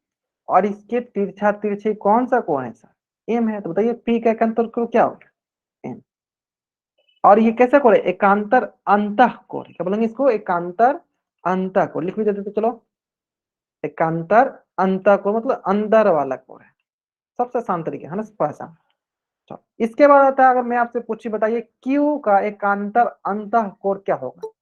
और इसके तिरछा तिरछे कौन सा कोण है सर, एम है। तो बताइए पी का एकांतर कोण क्या होगा, एम। और ये कैसा कोण है, एकांतर अंतः कोण। क्या बोलेंगे इसको, एकांतर अंतः कोण। लिख भी देते तो चलो, एकांतर अंतः कोण मतलब अंदर वाला कोण है। सबसे आसान तरीके है ना पहचान। चलो इसके बाद आता है, अगर मैं आपसे पूछी बताइए क्यू का एकांतर अंतः कोण क्या होगा।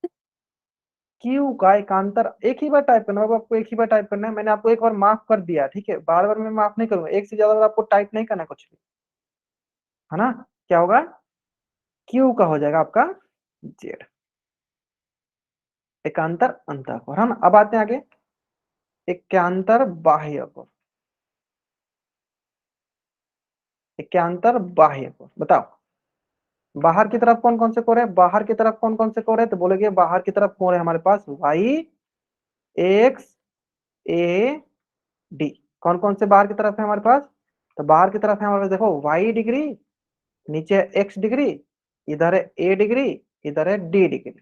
क्यू का एकांतर, एक ही बार टाइप करना होगा आपको, एक ही बार टाइप करना है। मैंने आपको एक बार माफ कर दिया, ठीक है, बार बार मैं माफ नहीं करूंगा। एक से ज्यादा बार आपको टाइप नहीं करना कुछ भी, है ना। क्या होगा, क्यू का हो जाएगा आपका जेड, एकांतर अंतः कोण, है ना। अब आते हैं आगे, एकांतर बाह्य कोण। एकांतर बाह्य कोण बताओ, बाहर की तरफ कौन कौन से कोण है, बाहर की तरफ कौन कौन से कोण है। तो बोलेंगे बाहर की तरफ कोण है हमारे पास वाई, एक्स, ए, डी। कौन कौन से बाहर की तरफ है हमारे पास, तो बाहर की तरफ है हमारे पास देखो वाई डिग्री, नीचे एक्स डिग्री, इधर है ए डिग्री, इधर है डी डिग्री,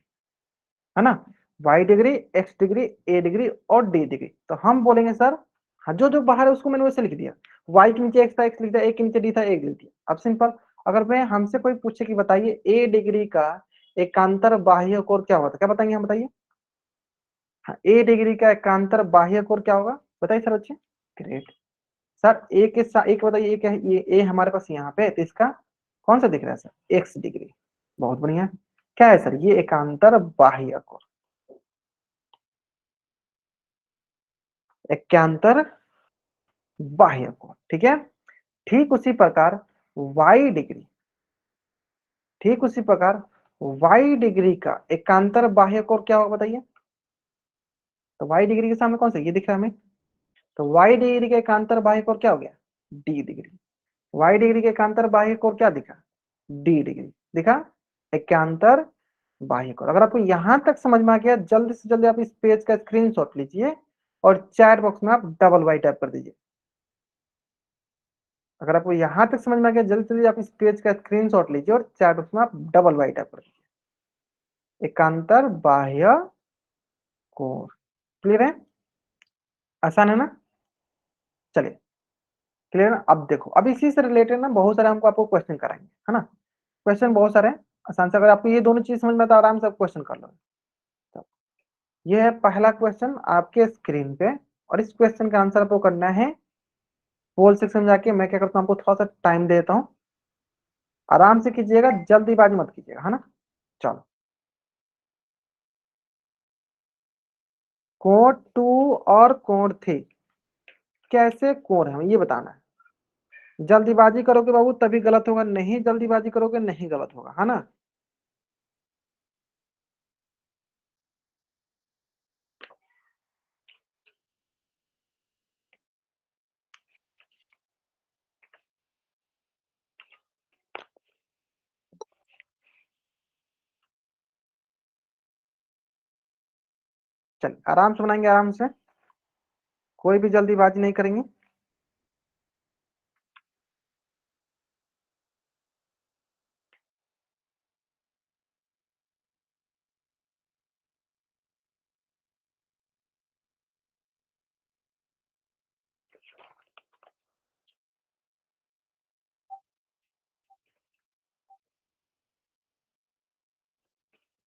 है ना। Y degree, x degree, A degree और डी डिग्री। तो हम बोलेंगे सर, हाँ जो जो बाहर है उसको मैंने वैसे लिख दिया। वाई के नीचे एक्स था, एक्स लिख दिया, ए के नीचे डी था, ए लिख दिया। अब सिंपल, अगर मैं हमसे कोई पूछे कि बताइए ए डिग्री का एकांतर बाह्य कोण क्या होता है, क्या बताएंगे हम, बताइए। हाँ, ए डिग्री का एकांतर बाह्य कोण क्या होगा, बताइए सर बच्चे। ग्रेट सर, ए के साथ एक बताइए, क्या है ये ए हमारे पास यहाँ पे है, तो इसका कौन सा दिख रहा है सर, एक्स डिग्री। बहुत बढ़िया, क्या है सर, ये एकांतर बाह्य कोण, एकांतर बाह्य कोण, ठीक है। ठीक उसी प्रकार वाई डिग्री, ठीक उसी प्रकार वाई डिग्री का एकांतर बाह्य कोण क्या होगा बताइए। तो वाई डिग्री के सामने कौन सा ये दिख रहा है हमें, तो वाई डिग्री का एकांतर बाह्य कोण क्या हो गया, डी डिग्री। वाई डिग्री के एकांतर बाह्य कोण क्या दिखा, डी डिग्री दिखा। एकांतर बाह्य कोण। अगर आपको यहां तक समझ में आ गया, जल्दी से जल्दी आप इस पेज का स्क्रीनशॉट लीजिए और चैट बॉक्स में आप डबल वाई टाइप कर दीजिए। अगर आपको यहां तक समझ में आ गया, जल्दी से जल्दी आप इस पेज का स्क्रीनशॉट लीजिए और चैट बॉक्स में आप डबल वाई टाइप कर दीजिए। एकांतर बाह्य कोण। क्लियर है? आसान है ना? चलिए, क्लियर है ना? अब देखो, अब इसी से रिलेटेड ना बहुत सारे हमको आपको क्वेश्चन कराएंगे, है ना? क्वेश्चन बहुत सारे हैं आसान से। अगर आपको ये दोनों चीज समझ में आता है, आराम से आप क्वेश्चन कर लो। तो ये है पहला क्वेश्चन आपके स्क्रीन पे, और इस क्वेश्चन का आंसर आपको करना है पोल सेक्शन में जाके। मैं क्या करता हूँ, आपको थोड़ा सा टाइम देता हूँ, आराम से कीजिएगा, जल्दीबाजी मत कीजिएगा, है ना? चलो, कोण 2 और कोण 3 कैसे कोण है, हमें ये बताना है। जल्दीबाजी करोगे बाबू तभी गलत होगा, नहीं जल्दीबाजी करोगे नहीं गलत होगा, है ना? चल आराम से बनाएंगे, आराम से, कोई भी जल्दीबाजी नहीं करेंगे।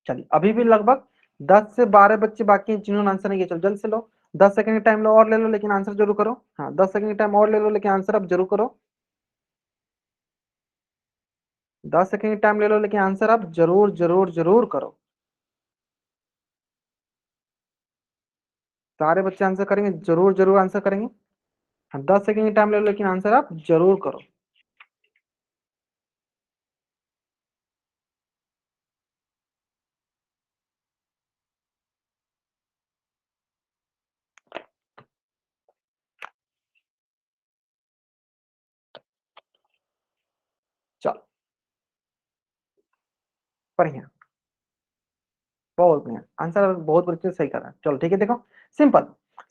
चलिए, अभी भी लगभग 10 से 12 बच्चे बाकी हैं जिन्होंने आंसर नहीं किया। चलो जल्द से लो, 10 सेकंड का टाइम लो और ले लो, लेकिन आंसर जरूर करो। हाँ, 10 सेकंड का टाइम और ले लो, लेकिन आंसर अब जरूर करो। 10 सेकंड का टाइम ले लो, लेकिन आंसर अब जरूर जरूर जरूर करो। सारे बच्चे आंसर करेंगे, जरूर जरूर आंसर करेंगे। हाँ, 10 सेकंड का टाइम ले लो, लेकिन आंसर आप जरूर करो। चलो, बढ़िया, बहुत बढ़िया आंसर, बहुत बच्चे सही कर रहे हैं। चलो ठीक है, देखो सिंपल।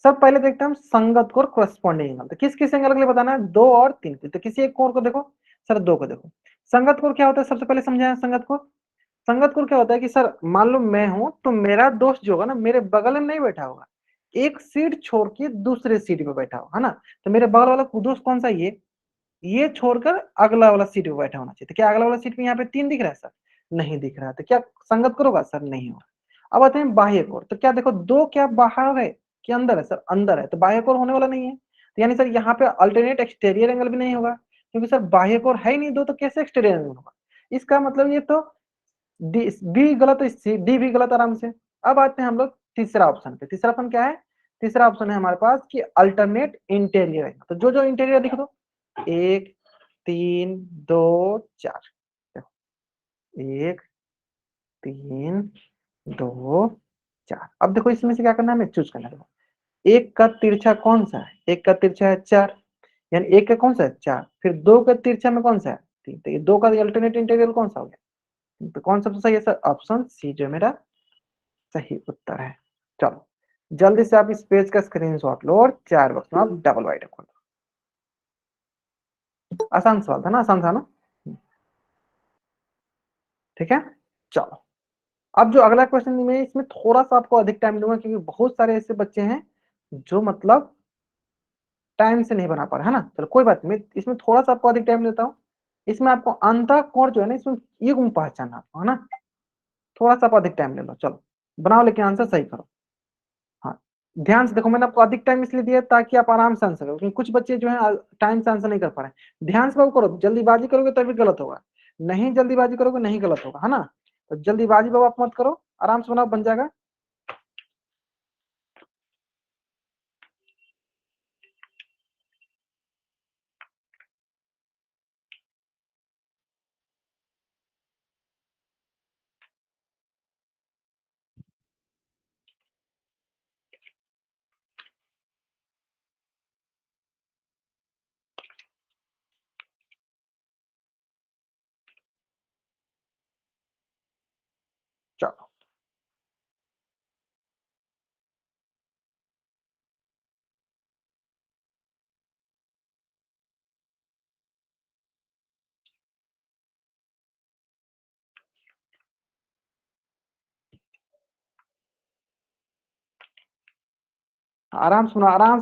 सब पहले देखते हैं हम संगत कोण करस्पॉन्डिंग एंगल। तो किस किस एंगल के लिए बताना है, 2 और 3 के। तो किसी एक कोण को देखो सर, 2 को देखो। संगत कोण क्या होता है, सबसे पहले समझाया संगत कोण। संगत कोण क्या होता है कि सर मान लो मैं हूं, तो मेरा दोस्त जो होगा ना मेरे बगल में नहीं बैठा होगा, एक सीट छोड़ के दूसरे सीट पे बैठा हो, है ना? तो मेरे बगल वाला दोस्त कौन सा, ये छोड़कर अगला वाला सीट पे बैठा होना चाहिए। तो क्या अगला वाला सीट पे यहाँ पे 3 दिख रहा है सर? नहीं दिख रहा है, तो क्या संगत करोगा सर? नहीं होगा। अब आते हैं बाह्य कोण। तो क्या देखो, 2 क्या बाहर है कि अंदर है सर? अंदर है, तो बाह्य कोण होने वाला नहीं है। तो यानी सर यहाँ पे अल्टरनेट एक्सटीरियर एंगल भी नहीं होगा, क्योंकि सर बाह्य कोण है ही नहीं 2, तो कैसे एक्सटीरियर एंगल होगा? इसका मतलब ये तो डी बी गलत, डी भी गलत, आराम से। अब आते हैं हम लोग तीसरा ऑप्शन पे। तीसरा ऑप्शन क्या है? तीसरा ऑप्शन है हमारे पास कि अल्टरनेट इंटीरियर है। तो जो जो इंटीरियर दिख दो, 1 3 2 4, 1 3 2 4। अब देखो इसमें से क्या करना है, हमें चूज करना है। एक का तिरछा कौन सा है? एक का तिरछा है 4, यानी एक का कौन सा है 4, फिर 2 का तिरछा में कौन सा है 3, तो ये 2 का अल्टरनेट इंटीरियर कौन सा हो गया? तो कौन सबसे सही है सर? ऑप्शन सी जो मेरा सही उत्तर है। चलो जल्दी से आप इस पेज का स्क्रीनशॉट लो और 4 बॉक्स में आप डबल वाइड खोलो। आसान सवाल था ना, आसान था ना? ठीक है, चलो। अब जो अगला क्वेश्चन में, इसमें थोड़ा सा आपको अधिक टाइम दूंगा, क्योंकि बहुत सारे ऐसे बच्चे हैं जो मतलब टाइम से नहीं बना पा रहे, है ना? चलो कोई बात नहीं, इसमें थोड़ा सा आपको अधिक टाइम देता हूँ। इसमें आपको अंतः कोण जो है ना, इसमें ये गुण पहचानना आपको, है ना? थोड़ा सा आप अधिक टाइम ले लो, चलो बनाओ, लेकिन आंसर सही करो। हाँ, ध्यान से देखो, मैंने आपको अधिक टाइम इसलिए दिया ताकि आप आराम से आंसर करो, क्योंकि कुछ बच्चे जो है टाइम से आंसर नहीं कर पा रहे हैं। ध्यान से बाबू करो, जल्दीबाजी करोगे तभी गलत होगा, नहीं जल्दीबाजी करोगे नहीं गलत होगा, है ना? तो जल्दीबाजी बाबू आप मत करो, आराम से बनाओ, बन जाएगा। आराम से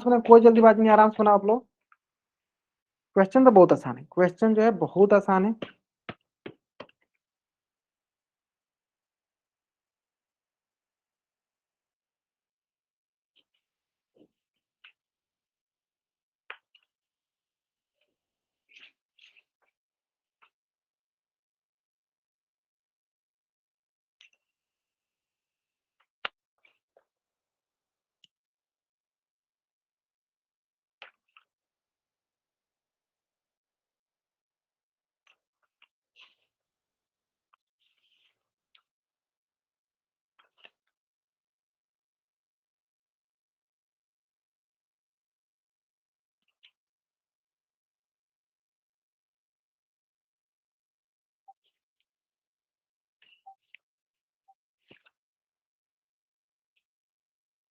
सुनो, कोई जल्दीबाजी नहीं, आराम से सुनो आप लोग। क्वेश्चन तो बहुत आसान है, क्वेश्चन जो है बहुत आसान है।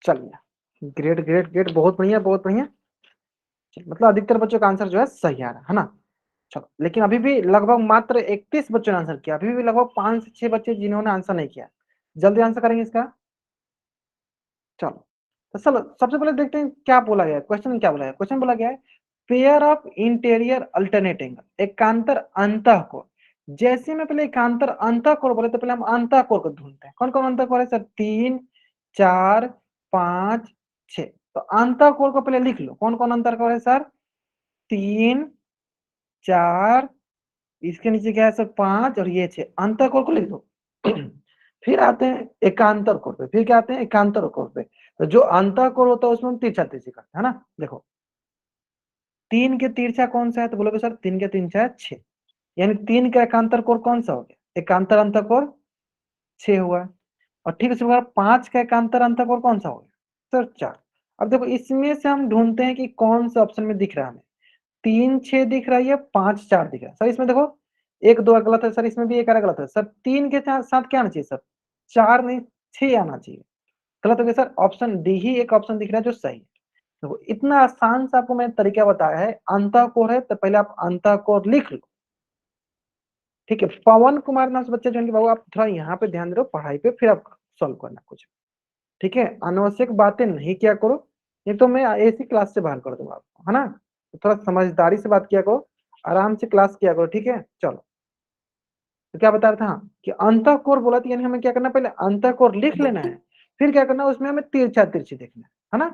चलिए, ग्रेट ग्रेट ग्रेट, बहुत बढ़िया बहुत बढ़िया। मतलब अधिकतर बच्चों का आंसर जो है सही आ रहा है ना। चलो, लेकिन अभी भी लगभग मात्र 31 बच्चों ने आंसर किया, अभी भी लगभग 5 से 6 बच्चे जिन्होंने आंसर नहीं किया। जल्दी आंसर करेंगे इसका। चलो, तो चलो सबसे पहले देखते हैं क्या बोला गया है, क्वेश्चन क्या बोला गया है। क्वेश्चन बोला गया है pair of interior alternate angle, एकांतर अंतःकोण। जैसे मैं पहले एकांतर अंतःकोण बोले तो पहले हम अंतःकोण को ढूंढते हैं। कौन कौन अंतःकोण है सर? 3, 4, 5, 6। तो अंतःकोण को पहले लिख लो, कौन कौन अंतःकोण है सर? 3, 4, इसके नीचे क्या है सर? 5 और ये 6, अंतःकोण को लिख दो। फिर आते हैं एकांतर कोण पे, फिर क्या आते हैं? एकांतर कोण पे। तो जो अंतःकोण होता है उसमें हम तिरछा तिरछी करते हैं, है ना। देखो, 3 के तिरछा कौन सा है? तो बोलोगे सर 3 के तिरछा है 6, यानी 3 का एकांतर कोण कौन सा हो गया? एकांतर अंतःकोण 6 हुआ। और ठीक उसी प्रकार 5 का एकांतर अंतःकोण कौन सा हो गया सर? 4। अब देखो, इसमें से हम ढूंढते हैं कि कौन सा ऑप्शन में दिख रहा है हमें। 3 6 दिख रहा है या 5 4 दिख रहा है? सर इसमें देखो, एक दो गलत है सर, इसमें भी एक गलत है सर। 3 के साथ क्या आना चाहिए सर? 4 नहीं, 6 आना चाहिए। गलत हो गया सर, ऑप्शन डी ही एक ऑप्शन दिख रहा है जो सही है। देखो, इतना आसान सा आपको मैंने तरीका बताया है। अंतःकोण है तो पहले आप अंतःकोण लिख लो, ठीक है। पवन कुमार नाम से बच्चे जो बाबू, आप थोड़ा यहाँ पे ध्यान दो पढ़ाई पे, फिर आप सॉल्व करना कुछ, ठीक है। अनावश्यक बातें नहीं किया करो, नहीं तो मैं ऐसी क्लास से बाहर कर दूंगा आपको, है ना। तो थोड़ा समझदारी से बात किया करो, आराम से क्लास किया करो, ठीक है। चलो, तो क्या बता रहा था कि अंतःकोण बोला था, यानी हमें क्या करना है? पहले अंतःकोण लिख लेना है, फिर क्या करना है? उसमें हमें तिरछा तिरछी देखना है ना।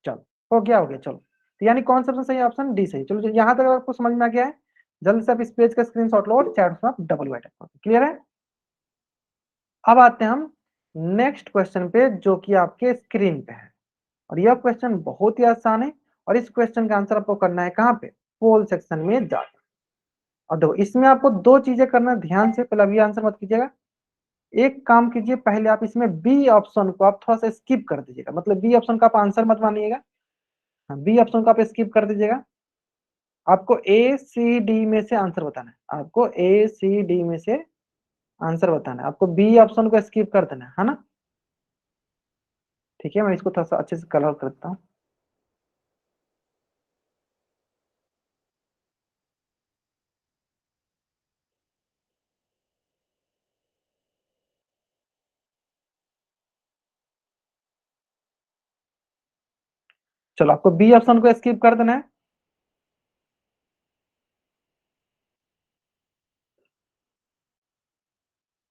चलो, हो गया हो गया। चलो, तो यानी कौन सा सही? ऑप्शन डी सही। चलो, यहाँ तक आपको समझ में आ गया है, जल्दी से आप इस पेज का स्क्रीनशॉट लो और चैट में आप डबल वाइट करो। क्लियर है? अब आते हैं हम नेक्स्ट क्वेश्चन पे, जो कि आपके स्क्रीन पे है। और यह क्वेश्चन बहुत ही आसान है, और इस क्वेश्चन का आंसर आपको करना है कहाँ पे? पोल सेक्शन में जाकर। और देखो, इसमें आपको दो चीजें करना है ध्यान से, पहले अभी आंसर मत कीजिएगा। एक काम कीजिए, पहले आप इसमें बी ऑप्शन को आप थोड़ा सा स्किप कर दीजिएगा, मतलब बी ऑप्शन का आप आंसर मत मानिएगा। बी ऑप्शन को आप स्किप कर दीजिएगा। आपको ए सी डी में से आंसर बताना है, आपको ए सी डी में से आंसर बताना है, आपको बी ऑप्शन को स्किप कर देना है ना। ठीक है, मैं इसको थोड़ा सा अच्छे से कलर करता हूँ। चलो, आपको बी ऑप्शन को स्किप कर देना है।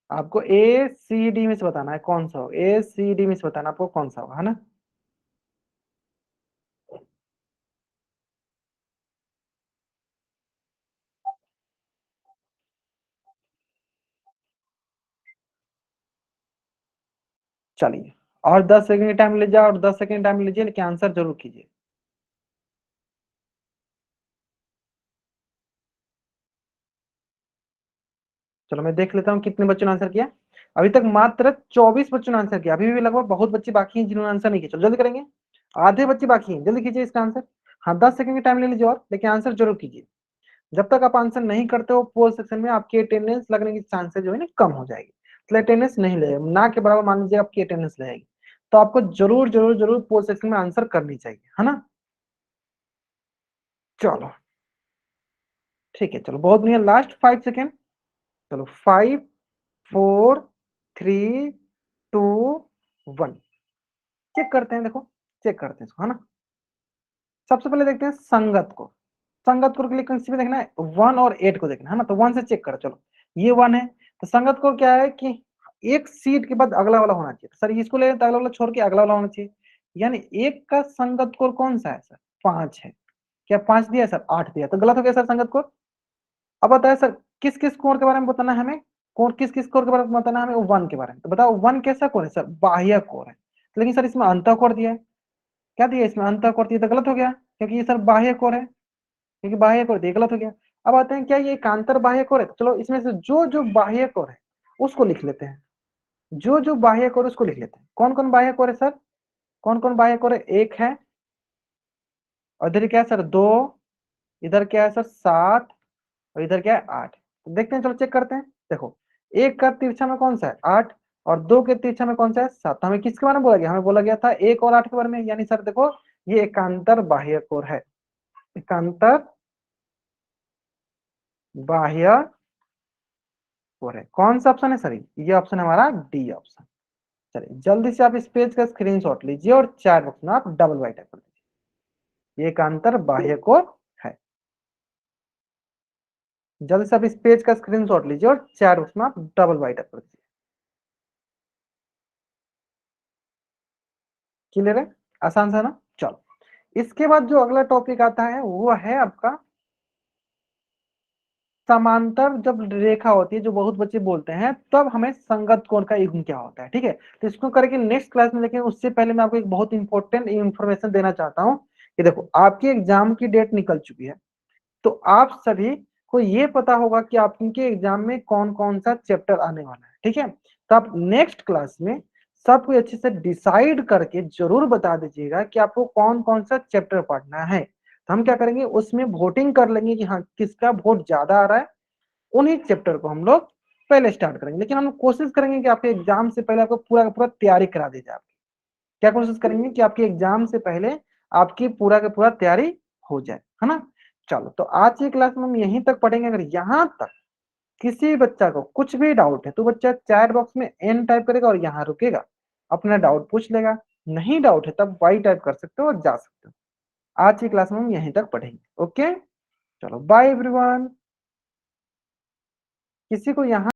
आपको ए सी डी में से बताना है कौन सा हो, ए सी डी में से बताना आपको कौन सा होगा, है ना। चलिए, और 10 सेकंड टाइम लीजिए, और 10 सेकंड टाइम लीजिए, लेकिन आंसर जरूर कीजिए। चलो, मैं देख लेता हूँ कितने बच्चों ने आंसर किया। अभी तक मात्र 24 बच्चों ने आंसर किया, अभी भी लगभग बहुत बच्चे बाकी हैं जिन्होंने आंसर नहीं किया। चलो जल्दी करेंगे, आधे बच्चे बाकी हैं, जल्दी कीजिए इसका आंसर। हाँ, 10 सेकंड का टाइम ले लीजिए और, लेकिन आंसर जरूर कीजिए। जब तक आप आंसर नहीं करते हो पोल सेक्शन में, आपकी अटेंडेंस लगने की चांसेस जो है ना कम हो जाएगी। तो अटेंडेंस नहीं लगेगा, ना के बराबर मान लीजिए आपकी अटेंडेंस लगेगी। तो आपको जरूर जरूर जरूर पोल सेक्शन में आंसर करनी चाहिए, है ना। चलो, ठीक है, चलो बहुत बढ़िया। Last 5 second. चलो, 5, 4, 3, 2, 1। चेक करते हैं, देखो चेक करते हैं इसको, है ना। सबसे पहले देखते हैं संगत को। संगत को क्लिक किसी पे देखना है 1 और 8 को देखना है ना, तो 1 से चेक करो। चलो ये 1 है, तो संगत को क्या है कि एक सीट के बाद अगला वाला होना चाहिए। सर इसको ले तो अगला वाला छोड़ के अगला वाला होना चाहिए, यानी एक का संगत कोर कौन सा है सर? 5 है। क्या 5 दिया सर? 8 दिया, तो गलत हो गया सर संगत कोर। अब बताए सर किस किस कोर के बारे में बताना है हमें, कोर किस किस कोर के बारे में बताना है हमें? 1 के बारे में। तो बताओ 1 कैसा कोर है सर? बाह्य कोर है। लेकिन सर इसमें अंतः कोर दिया है, क्या दिया इसमें? अंतः कोर दिया, तो गलत हो गया, क्योंकि ये सर बाह्य कोर है, क्योंकि बाह्य कोर दिया, गलत हो गया। अब आते हैं क्या ये एकांतर बाह्य कोर है? चलो इसमें से जो जो बाह्य कोर है उसको लिख लेते हैं, जो जो बाह्य कोर उसको लिख लेते हैं। कौन कौन बाह्य कोर है सर? कौन कौन बाह्य कोर है? 1 है, और इधर क्या है सर? 2, इधर क्या है सर? 7, और इधर क्या है? 8। तो देखते हैं, चलो चेक करते हैं। देखो एक का तिरछा में कौन सा है? 8, और 2 के तिरछा में कौन सा है? 7। तो हमें किसके बारे में बोला गया? हमें बोला गया था 1 और 8 के बारे में, यानी सर देखो ये एकांतर बाह्य कोर है, एकांतर बाह्य कोर है। कौन सा ऑप्शन है सर? ये ऑप्शन हमारा डी ऑप्शन। चलिए जल्दी से आप इस पेज का स्क्रीनशॉट लीजिए और चैट बॉक्स में आप डबल बाई टाइप कर दीजिए, ये एकांतर बाह्य कोर है। जल्दी से आप इस पेज का स्क्रीनशॉट लीजिए और चैट बॉक्स में आप डबल बाई टाइप कर दीजिए। क्लियर है? आसान सा ना। चलो इसके बाद जो अगला टॉपिक आता है वो है आपका समांतर जब रेखा होती है, जो बहुत बच्चे बोलते हैं, तब हमें संगत कोण का युग्म क्या होता है। ठीक है, तो इसको करके नेक्स्ट क्लास में, लेकिन उससे पहले मैं आपको एक बहुत इंपॉर्टेंट इंफॉर्मेशन देना चाहता हूँ कि देखो आपकी एग्जाम की डेट निकल चुकी है, तो आप सभी को ये पता होगा कि आपके एग्जाम में कौन कौन सा चैप्टर आने वाला है। ठीक है, तो आप नेक्स्ट क्लास में सब कुछ अच्छे से डिसाइड करके जरूर बता दीजिएगा कि आपको कौन कौन सा चैप्टर पढ़ना है। तो हम क्या करेंगे, उसमें वोटिंग कर लेंगे कि हाँ किसका वोट ज्यादा आ रहा है, उन्हीं चैप्टर को हम लोग पहले स्टार्ट करेंगे। लेकिन हम लोग कोशिश करेंगे कि आपके एग्जाम से पहले आपको पूरा का पूरा तैयारी करा दी जाए। क्या कोशिश करेंगे कि आपके एग्जाम से पहले आपकी पूरा का पूरा तैयारी हो जाए, है ना। चलो तो आज की क्लास में हम यहीं तक पढ़ेंगे। अगर यहाँ तक किसी बच्चा को कुछ भी डाउट है तो बच्चा चैट बॉक्स में एन टाइप करेगा और यहाँ रुकेगा, अपना डाउट पूछ लेगा। नहीं डाउट है तब वाई टाइप कर सकते हो और जा सकते हो। आज की क्लास में हम यहीं तक पढ़ेंगे। ओके, चलो बाय एवरीवन। किसी को यहाँ